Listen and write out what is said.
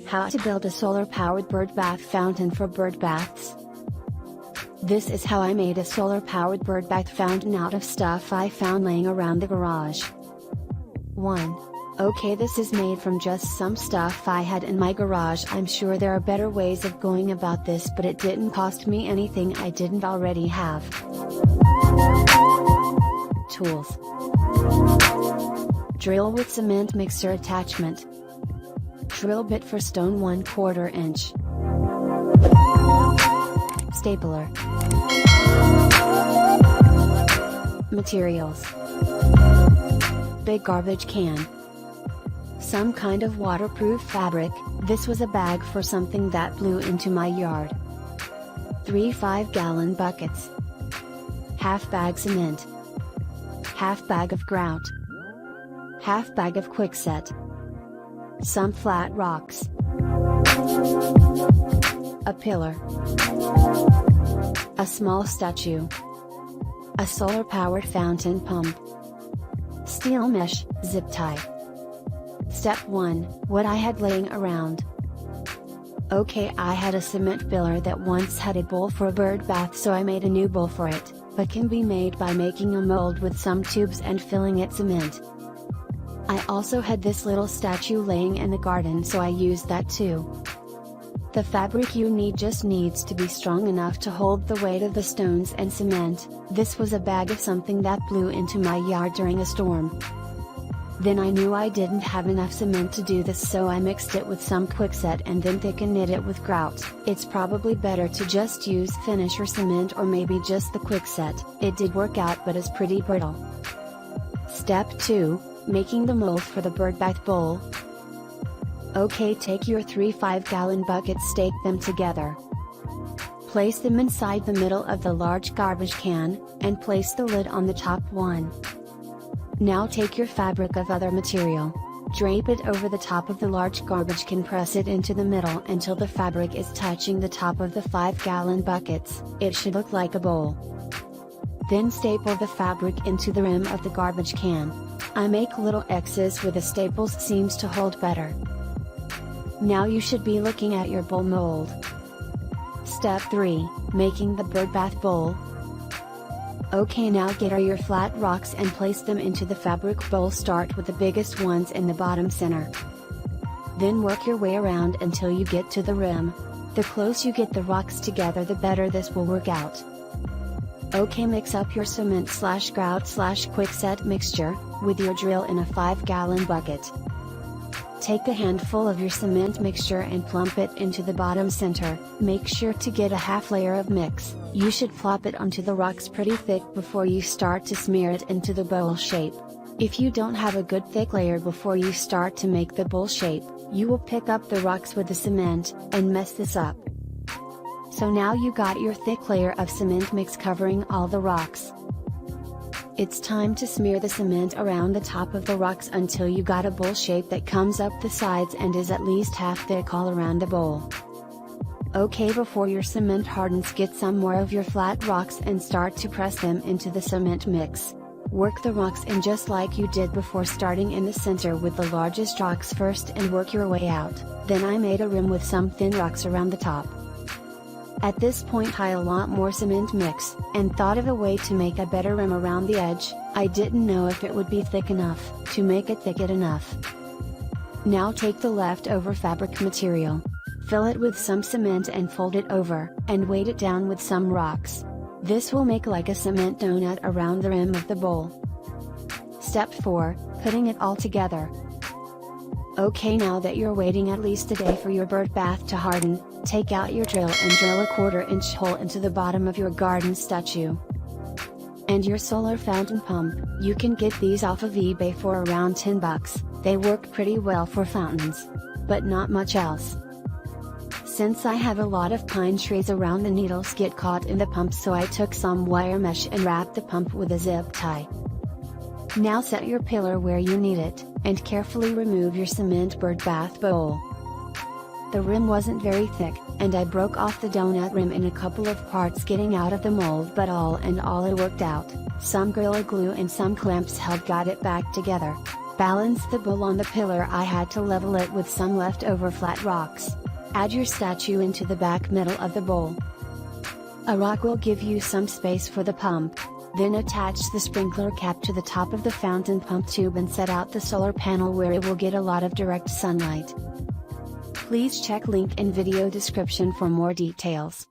How to build a solar-powered bird bath fountain for bird baths. This is how I made a solar-powered bird bath fountain out of stuff I found laying around the garage. 1. Okay, this is made from just some stuff I had in my garage. I'm sure there are better ways of going about this, but it didn't cost me anything I didn't already have. Tools. Drill with cement mixer attachment. Drill bit for stone 1/4 inch. Stapler. Materials. Big garbage can. Some kind of waterproof fabric. This was a bag for something that blew into my yard. 3 5-gallon buckets. Half bag cement. Half bag of grout. Half bag of Kwikset. Some flat rocks. A pillar. A small statue. A solar-powered fountain pump. Steel mesh, zip tie. Step 1, what I had laying around. Okay, I had a cement pillar that once had a bowl for a bird bath, so I made a new bowl for it, but can be made by making a mold with some tubes and filling it cement. I also had this little statue laying in the garden, so I used that too. The fabric you need just needs to be strong enough to hold the weight of the stones and cement. This was a bag of something that blew into my yard during a storm. Then I knew I didn't have enough cement to do this, so I mixed it with some Kwikset and then thickened it with grout. It's probably better to just use finisher cement or maybe just the Kwikset. It did work out, but is pretty brittle. Step 2, making the mold for the bird bath bowl. Okay, take your 3 5-gallon buckets, stake them together. Place them inside the middle of the large garbage can, and place the lid on the top one. Now take your fabric of other material. Drape it over the top of the large garbage can, press it into the middle until the fabric is touching the top of the 5-gallon buckets. It should look like a bowl. Then staple the fabric into the rim of the garbage can. I make little X's with the staples seams to hold better. Now you should be looking at your bowl mold. Step 3, making the bird bath bowl. Okay, now get your flat rocks and place them into the fabric bowl. Start with the biggest ones in the bottom center. Then work your way around until you get to the rim. The closer you get the rocks together, the better this will work out. Okay, mix up your cement / grout / Kwikset mixture with your drill in a 5-gallon bucket. Take a handful of your cement mixture and plump it into the bottom center. Make sure to get a half layer of mix. You should flop it onto the rocks pretty thick before you start to smear it into the bowl shape. If you don't have a good thick layer before you start to make the bowl shape, you will pick up the rocks with the cement, and mess this up. So now you got your thick layer of cement mix covering all the rocks. It's time to smear the cement around the top of the rocks until you got a bowl shape that comes up the sides and is at least half thick all around the bowl. Okay, before your cement hardens, get some more of your flat rocks and start to press them into the cement mix. Work the rocks in just like you did before, starting in the center with the largest rocks first and work your way out. Then I made a rim with some thin rocks around the top. At this point I had a lot more cement mix, and thought of a way to make a better rim around the edge. I didn't know if it would be thick enough to make it thick enough. Now take the leftover fabric material, fill it with some cement and fold it over, and weight it down with some rocks. This will make like a cement donut around the rim of the bowl. Step 4, putting it all together. Okay, now that you're waiting at least a day for your bird bath to harden, take out your drill and drill a 1/4 inch hole into the bottom of your garden statue. And your solar fountain pump. You can get these off of eBay for around $10. They work pretty well for fountains, but not much else. Since I have a lot of pine trees around, the needles get caught in the pump, so I took some wire mesh and wrapped the pump with a zip tie. Now set your pillar where you need it, and carefully remove your cement bird bath bowl. The rim wasn't very thick, and I broke off the donut rim in a couple of parts getting out of the mold, but all in all it worked out. Some Gorilla Glue and some clamps got it back together. Balance the bowl on the pillar. I had to level it with some leftover flat rocks. Add your statue into the back middle of the bowl. A rock will give you some space for the pump. Then attach the sprinkler cap to the top of the fountain pump tube and set out the solar panel where it will get a lot of direct sunlight. Please check link in video description for more details.